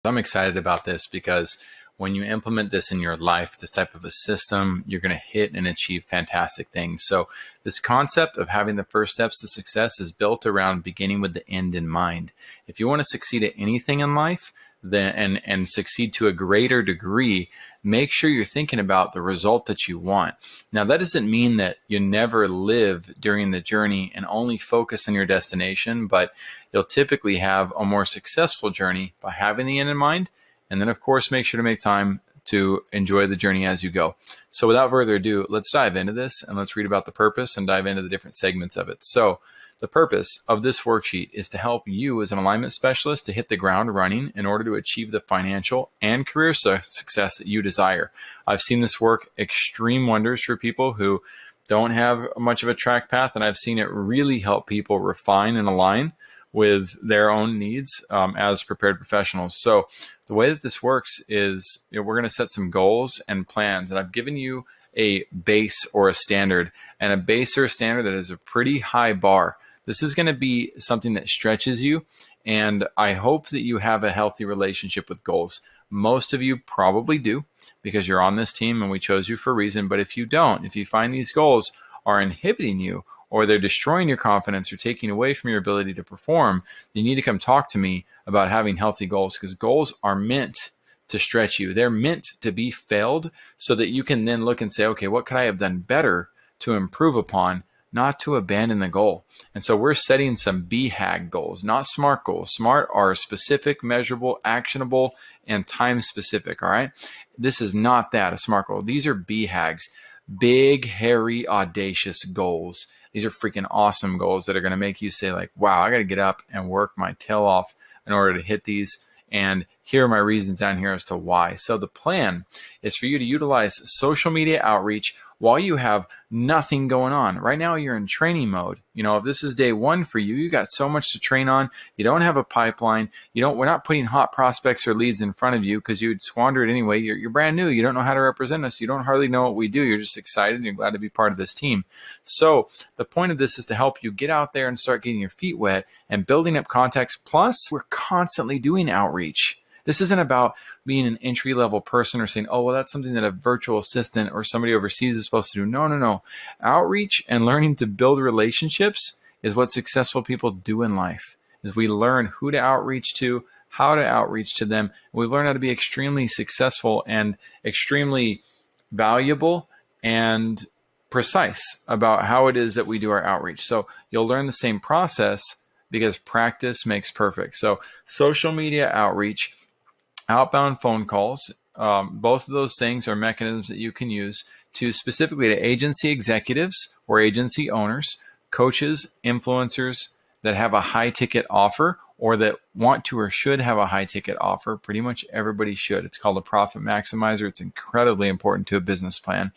I'm excited about this because when you implement this in your life, this type of a system, you're going to hit and achieve fantastic things. So, this concept of having the first steps to success is built around beginning with the end in mind. If you want to succeed at anything in life, then and succeed to a greater degree, make sure you're thinking about the result that you want. Now, that doesn't mean that you never live during the journey and only focus on your destination, but you'll typically have a more successful journey by having the end in mind. And then, of course, make sure to make time to enjoy the journey as you go. So without further ado, let's dive into this and let's read about the purpose and dive into the different segments of it. So the purpose of this worksheet is to help you as an alignment specialist to hit the ground running in order to achieve the financial and career success that you desire. I've seen this work extreme wonders for people who don't have much of a track path, and I've seen it really help people refine and align with their own needs as prepared professionals. So the way that this works is, we're going to set some goals and plans, and I've given you a base or a standard, and a base or a standard that is a pretty high bar. This is going to be something that stretches you, and I hope that you have a healthy relationship with goals. Most of you probably do because you're on this team and we chose you for a reason. But if you don't, if you find these goals are inhibiting you or they're destroying your confidence or taking away from your ability to perform, you need to come talk to me about having healthy goals, because goals are meant to stretch you. They're meant to be failed so that you can then look and say, okay, what could I have done better to improve upon, not to abandon the goal. And so we're setting some BHAG goals, not SMART goals. SMART are specific, measurable, actionable, and time specific. All right. This is not that, a SMART goal. These are BHAGs, big, hairy, audacious goals. These are freaking awesome goals that are going to make you say like, wow, I got to get up and work my tail off in order to hit these. And here are my reasons down here as to why. So the plan is for you to utilize social media outreach while you have nothing going on. Right now, you're in training mode. If this is day one for you, you got so much to train on. You don't have a pipeline. We're not putting hot prospects or leads in front of you because you'd squander it anyway. You're brand new. You don't know how to represent us. You don't hardly know what we do. You're just excited and you're glad to be part of this team. So the point of this is to help you get out there and start getting your feet wet and building up contacts. Plus, we're constantly doing outreach. This isn't about being an entry-level person or saying, oh, well, that's something that a virtual assistant or somebody overseas is supposed to do. No. Outreach and learning to build relationships is what successful people do in life, is we learn who to outreach to, how to outreach to them. We learn how to be extremely successful and extremely valuable and precise about how it is that we do our outreach. So you'll learn the same process because practice makes perfect. So social media outreach, outbound phone calls, both of those things are mechanisms that you can use to specifically to agency executives or agency owners, coaches, influencers that have a high ticket offer or that want to or should have a high ticket offer. Pretty much everybody should. It's called a profit maximizer. It's incredibly important to a business plan.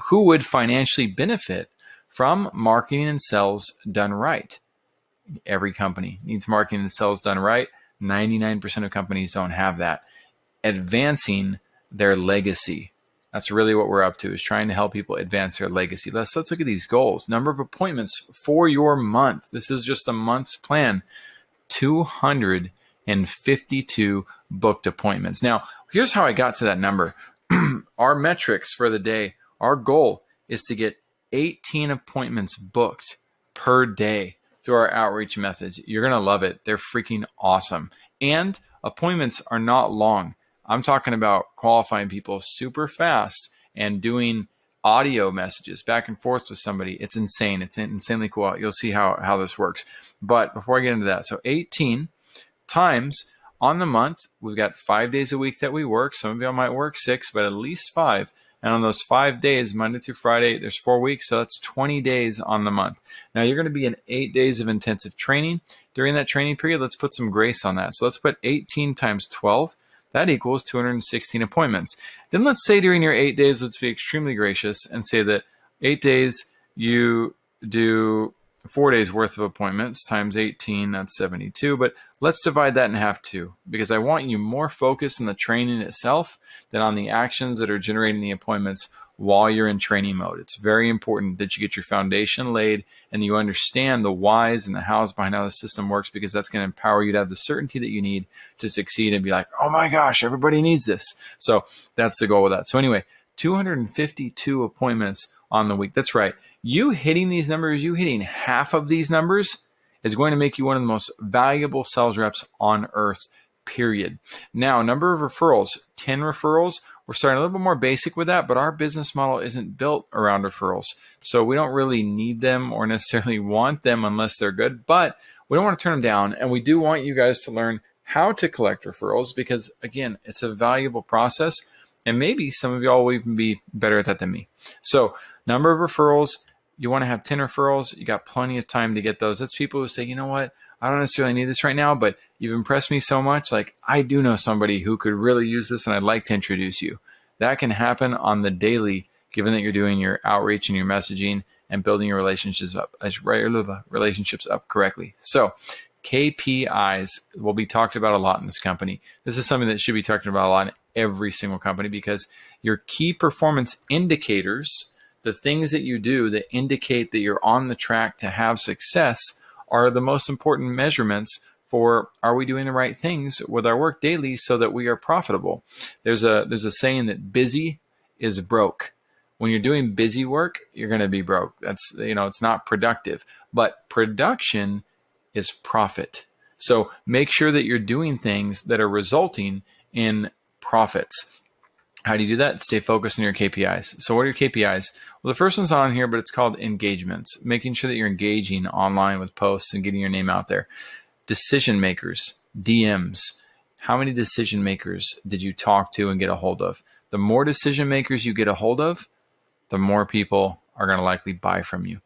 Who would financially benefit from marketing and sales done right? Every company needs marketing and sales done right. 99% of companies don't have that. Advancing their legacy. That's really what we're up to, is trying to help people advance their legacy. Let's look at these goals. Number of appointments for your month. This is just a month's plan. 252 booked appointments. Now, here's how I got to that number. Our metrics for the day, our goal is to get 18 appointments booked per day through our outreach methods. You're going to love it. They're freaking awesome. And appointments are not long. I'm talking about qualifying people super fast and doing audio messages back and forth with somebody. It's insane. It's insanely cool. You'll see how this works. But before I get into that, so 18 times on the month, we've got 5 days a week that we work. Some of y'all might work 6, but at least 5. And on those 5 days, Monday through Friday, there's 4 weeks. So that's 20 days on the month. Now you're going to be in 8 days of intensive training. During that training period, let's put some grace on that. So let's put 18 times 12. That equals 216 appointments. Then let's say during your 8 days, let's be extremely gracious and say that 8 days you do 4 days worth of appointments times 18, that's 72. But let's divide that in half too, because I want you more focused on the training itself than on the actions that are generating the appointments while you're in training mode. It's very important that you get your foundation laid and you understand the whys and the hows behind how the system works, because that's going to empower you to have the certainty that you need to succeed and be like, oh my gosh, everybody needs this. So that's the goal with that. So anyway, 252 appointments on the week. That's right. You hitting these numbers, you hitting half of these numbers is going to make you one of the most valuable sales reps on earth, period. Now, number of referrals, 10 referrals. We're starting a little bit more basic with that, but our business model isn't built around referrals. So we don't really need them or necessarily want them unless they're good, but we don't want to turn them down. And we do want you guys to learn how to collect referrals because, again, it's a valuable process. And maybe some of y'all will even be better at that than me. So number of referrals, you want to have 10 referrals. You got plenty of time to get those. That's people who say, you know what? I don't necessarily need this right now, but you've impressed me so much. Like, I do know somebody who could really use this and I'd like to introduce you. That can happen on the daily, given that you're doing your outreach and your messaging and building your relationships up correctly. So KPIs will be talked about a lot in this company. This is something that should be talked about a lot in every single company, because your key performance indicators, the things that you do that indicate that you're on the track to have success, are the most important measurements for, are we doing the right things with our work daily so that we are profitable? There's a saying that busy is broke. When you're doing busy work, you're going to be broke. That's, it's not productive, but production is profit. So make sure that you're doing things that are resulting in profits. How do you do that? Stay focused on your KPIs. So what are your KPIs? Well, the first one's on here, but it's called engagements. Making sure that you're engaging online with posts and getting your name out there. Decision makers, DMs. How many decision makers did you talk to and get a hold of? The more decision makers you get a hold of, the more people are going to likely buy from you.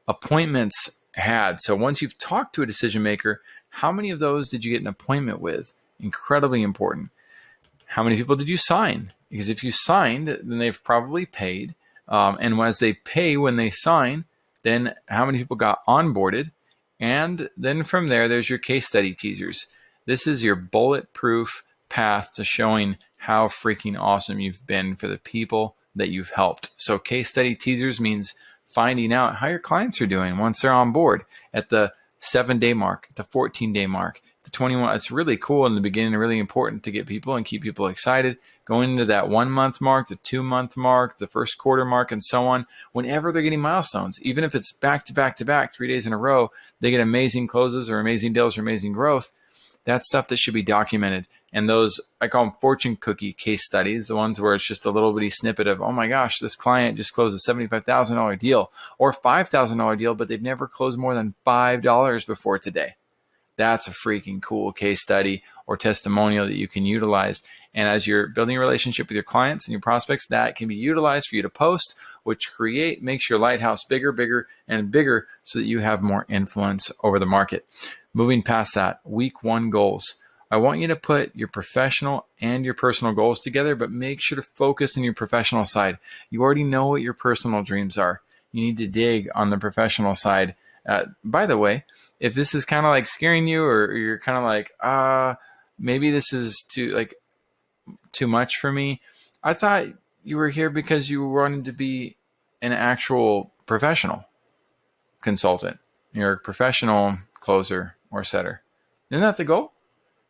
Appointments had. So once you've talked to a decision maker, how many of those did you get an appointment with? Incredibly important. How many people did you sign? Because if you signed, then they've probably paid. And as they pay when they sign, then how many people got onboarded? And then from there, there's your case study teasers. This is your bulletproof path to showing how freaking awesome you've been for the people that you've helped. So case study teasers means finding out how your clients are doing once they're on board at the 7-day mark, the 14-day mark, the 21. It's really cool in the beginning and really important to get people and keep people excited. Going into that 1 month mark, the 2 month mark, the first quarter mark, and so on. Whenever they're getting milestones, even if it's back to back to back, 3 days in a row, they get amazing closes or amazing deals or amazing growth. That's stuff that should be documented. And those, I call them fortune cookie case studies, the ones where it's just a little bitty snippet of, oh my gosh, this client just closed a $75,000 deal or $5,000 deal, but they've never closed more than $5 before today. That's a freaking cool case study or testimonial that you can utilize. And as you're building a relationship with your clients and your prospects, that can be utilized for you to post, which makes your lighthouse bigger, bigger, and bigger so that you have more influence over the market. Moving past that, week 1 goals. I want you to put your professional and your personal goals together, but make sure to focus on your professional side. You already know what your personal dreams are. You need to dig on the professional side. By the way, if this is kind of like scaring you, or you're kind of like, maybe this is too much for me. I thought you were here because you wanted to be an actual professional consultant. You're a professional closer or setter. Isn't that the goal?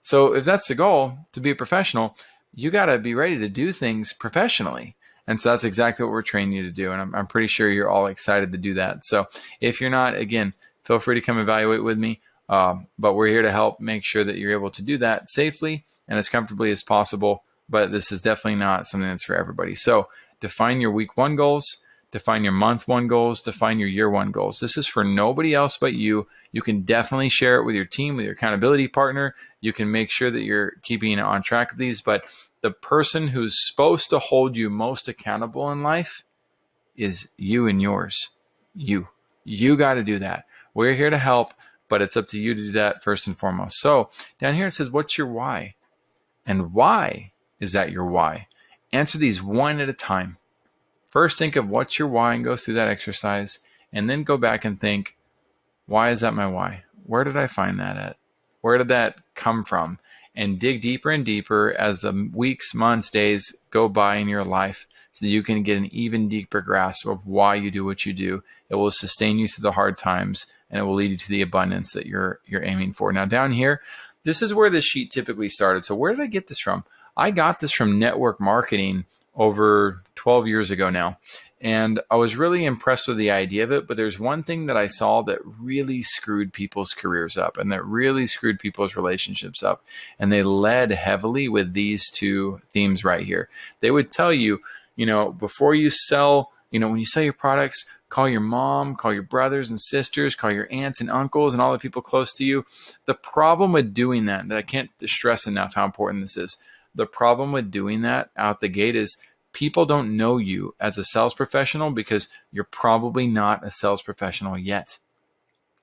So if that's the goal, to be a professional, you got to be ready to do things professionally. And so that's exactly what we're training you to do. And I'm pretty sure you're all excited to do that. So if you're not, again, feel free to come evaluate with me. But we're here to help make sure that you're able to do that safely and as comfortably as possible. But this is definitely not something that's for everybody. So define your week 1 goals, define your month 1 goals, define your year 1 goals. This is for nobody else but you. You can definitely share it with your team, with your accountability partner. You can make sure that you're keeping on track of these. But the person who's supposed to hold you most accountable in life is you and yours. You got to do that. We're here to help, but it's up to you to do that first and foremost. So down here it says, what's your why? And why is that your why? Answer these one at a time. First, think of what's your why and go through that exercise, and then go back and think, Why is that my why? Where did I find that at? Where did that come from? And dig deeper and deeper as the weeks, months, days go by in your life so that you can get an even deeper grasp of why you do what you do. It will sustain you through the hard times, and it will lead you to the abundance that you're aiming for. Now down here, this is where this sheet typically started. So where did I get this from? I got this from network marketing over 12 years ago now. And I was really impressed with the idea of it, but there's one thing that I saw that really screwed people's careers up and that really screwed people's relationships up. And they led heavily with these two themes right here. They would tell you, before you sell, when you sell your products, call your mom, call your brothers and sisters, call your aunts and uncles and all the people close to you. The problem with doing that, and I can't stress enough how important this is, the problem with doing that out the gate is people don't know you as a sales professional because you're probably not a sales professional yet.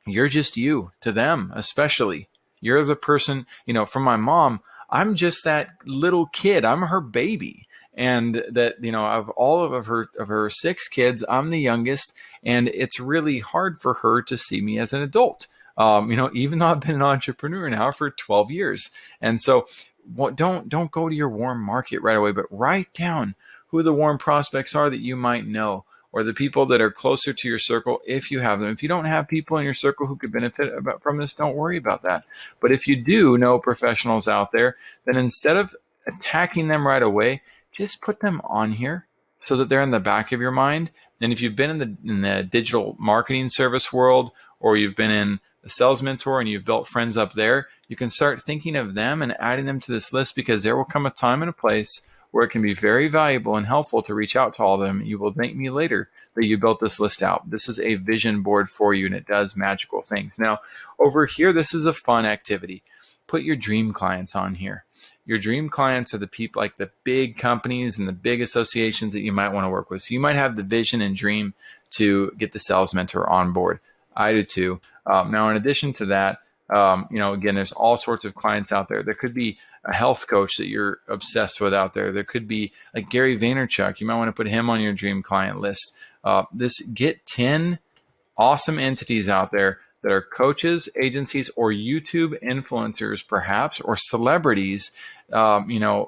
You're just you to them, especially. You're the person, from my mom, I'm just that little kid. I'm her baby. And that, of all of her 6 kids, I'm the youngest. And it's really hard for her to see me as an adult. Even though I've been an entrepreneur now for 12 years. And so don't go to your warm market right away, but write down who the warm prospects are that you might know, or the people that are closer to your circle if you have them. If you don't have people in your circle who could benefit from this, don't worry about that. But if you do know professionals out there, then instead of attacking them right away, just put them on here so that they're in the back of your mind. And if you've been in the digital marketing service world, or you've been in the Sales Mentor and you've built friends up there, you can start thinking of them and adding them to this list, because there will come a time and a place where it can be very valuable and helpful to reach out to all of them. You will thank me later that you built this list out. This is a vision board for you, and it does magical things. Now, over here, this is a fun activity. Put your dream clients on here. Your dream clients are the people, like the big companies and the big associations that you might want to work with. So you might have the vision and dream to get the Sales Mentor on board. I do too. Now, in addition to that, again, there's all sorts of clients out there. There could be a health coach that you're obsessed with out there. There could be like Gary Vaynerchuk. You might want to put him on your dream client list. Get 10 awesome entities out there that are coaches, agencies, or YouTube influencers, perhaps, or celebrities,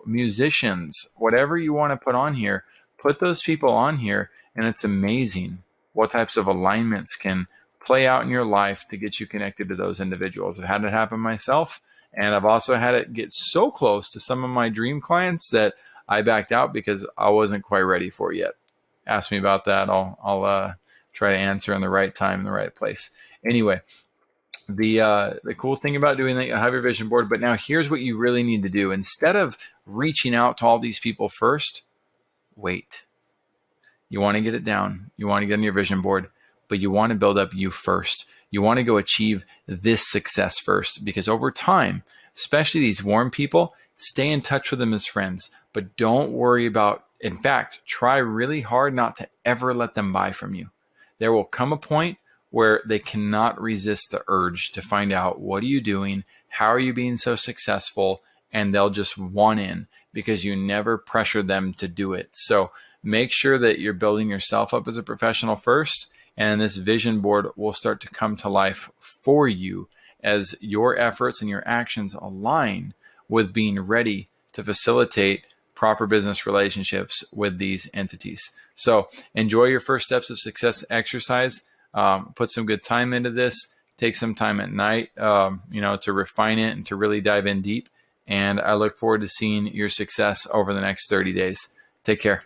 musicians, whatever you want to put on here. Put those people on here, and it's amazing what types of alignments can play out in your life to get you connected to those individuals. I've had it happen myself, and I've also had it get so close to some of my dream clients that I backed out because I wasn't quite ready for it yet. Ask me about that. I'll try to answer in the right time, in the right place. Anyway, the cool thing about doing that, you have your vision board, but now here's what you really need to do. Instead of reaching out to all these people first, wait. You want to get it down. You want to get on your vision board, but you want to build up you first. You want to go achieve this success first, because over time, especially these warm people, stay in touch with them as friends, but don't worry about, in fact, try really hard not to ever let them buy from you. There will come a point where they cannot resist the urge to find out, what are you doing? How are you being so successful? And they'll just want in because you never pressured them to do it. So make sure that you're building yourself up as a professional first, and this vision board will start to come to life for you as your efforts and your actions align with being ready to facilitate proper business relationships with these entities. So enjoy your first steps of success exercise. Put some good time into this. Take some time at night, to refine it and to really dive in deep. And I look forward to seeing your success over the next 30 days. Take care.